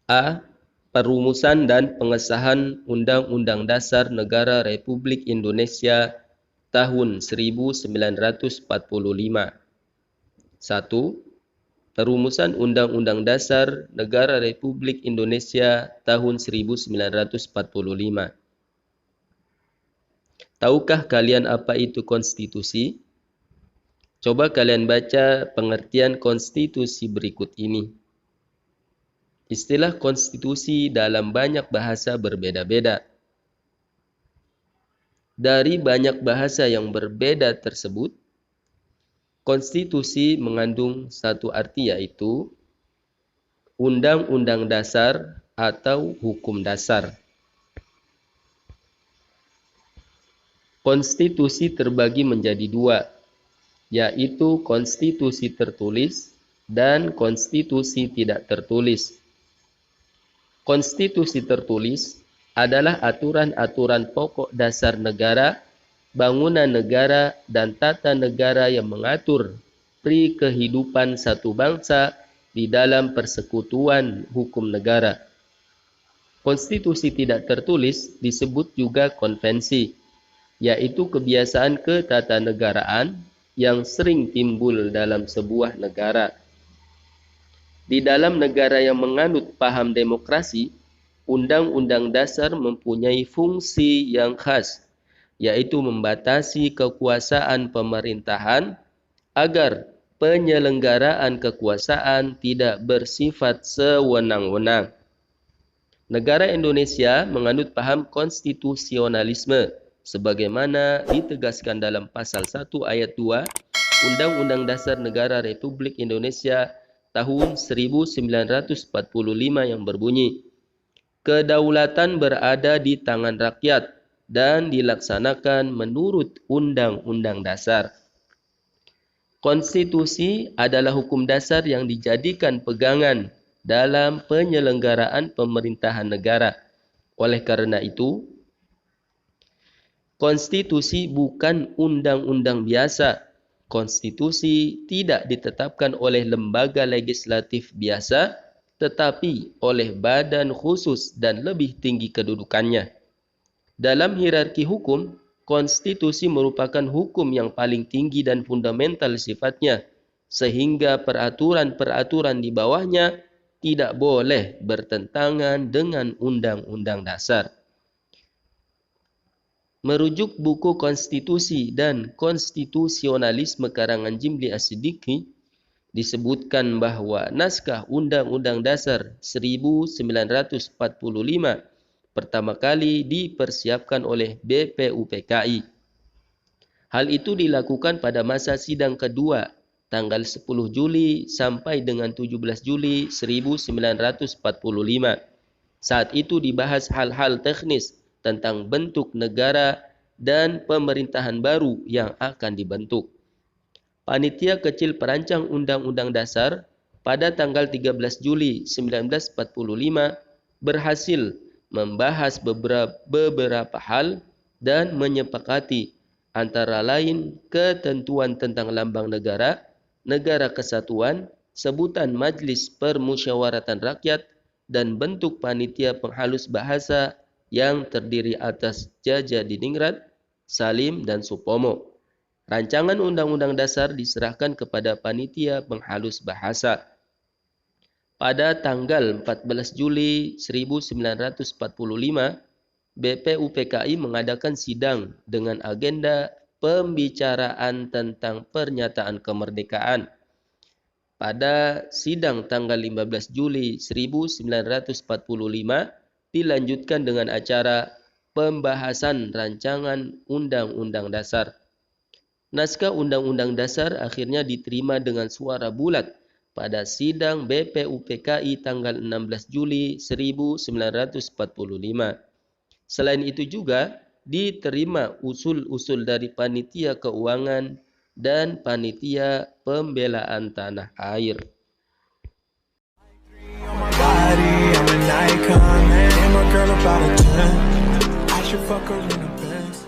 A. Perumusan dan pengesahan Undang-Undang Dasar Negara Republik Indonesia tahun 1945. 1. Perumusan Undang-Undang Dasar Negara Republik Indonesia tahun 1945. Tahukah kalian apa itu konstitusi? Coba kalian baca pengertian konstitusi berikut ini. Istilah konstitusi dalam banyak bahasa berbeda-beda. Dari banyak bahasa yang berbeda tersebut, konstitusi mengandung satu arti, yaitu undang-undang dasar atau hukum dasar. Konstitusi terbagi menjadi dua, yaitu konstitusi tertulis dan konstitusi tidak tertulis. Konstitusi tertulis adalah aturan-aturan pokok dasar negara, bangunan negara, dan tata negara yang mengatur kehidupan satu bangsa di dalam persekutuan hukum negara. Konstitusi tidak tertulis disebut juga konvensi, yaitu kebiasaan ketatanegaraan yang sering timbul dalam sebuah negara. Di dalam negara yang menganut paham demokrasi, Undang-Undang Dasar mempunyai fungsi yang khas, yaitu membatasi kekuasaan pemerintahan agar penyelenggaraan kekuasaan tidak bersifat sewenang-wenang. Negara Indonesia menganut paham konstitusionalisme sebagaimana ditegaskan dalam pasal 1 ayat 2 Undang-Undang Dasar Negara Republik Indonesia tahun 1945 yang berbunyi, kedaulatan berada di tangan rakyat dan dilaksanakan menurut Undang-Undang Dasar. Konstitusi adalah hukum dasar yang dijadikan pegangan dalam penyelenggaraan pemerintahan negara. Oleh karena itu, konstitusi bukan undang-undang biasa. Konstitusi tidak ditetapkan oleh lembaga legislatif biasa, tetapi oleh badan khusus dan lebih tinggi kedudukannya. Dalam hierarki hukum, konstitusi merupakan hukum yang paling tinggi dan fundamental sifatnya, sehingga peraturan-peraturan di bawahnya tidak boleh bertentangan dengan undang-undang dasar. Merujuk buku Konstitusi dan Konstitusionalisme karangan Jimli As-Siddiqi, disebutkan bahwa naskah Undang-Undang Dasar 1945 pertama kali dipersiapkan oleh BPUPKI. Hal itu dilakukan pada masa sidang kedua, tanggal 10 Juli sampai dengan 17 Juli 1945. Saat itu dibahas hal-hal teknis tentang bentuk negara dan pemerintahan baru yang akan dibentuk. Panitia kecil perancang Undang-Undang Dasar pada tanggal 13 Juli 1945 berhasil membahas beberapa hal dan menyepakati antara lain ketentuan tentang lambang negara, negara kesatuan, sebutan Majelis Permusyawaratan Rakyat, dan bentuk panitia penghalus bahasa yang terdiri atas Jaja Diningrat, Salim, dan Supomo. Rancangan Undang-Undang Dasar diserahkan kepada panitia penghalus bahasa. Pada tanggal 14 Juli 1945, BPUPKI mengadakan sidang dengan agenda pembicaraan tentang pernyataan kemerdekaan. Pada sidang tanggal 15 Juli 1945, dilanjutkan dengan acara pembahasan rancangan Undang-Undang Dasar. Naskah Undang-Undang Dasar akhirnya diterima dengan suara bulat pada sidang BPUPKI tanggal 16 Juli 1945. Selain itu juga diterima usul-usul dari Panitia Keuangan dan Panitia Pembelaan Tanah Air. I'm an icon, man. I'm a girl about a 10. I should fuck her in a Benz.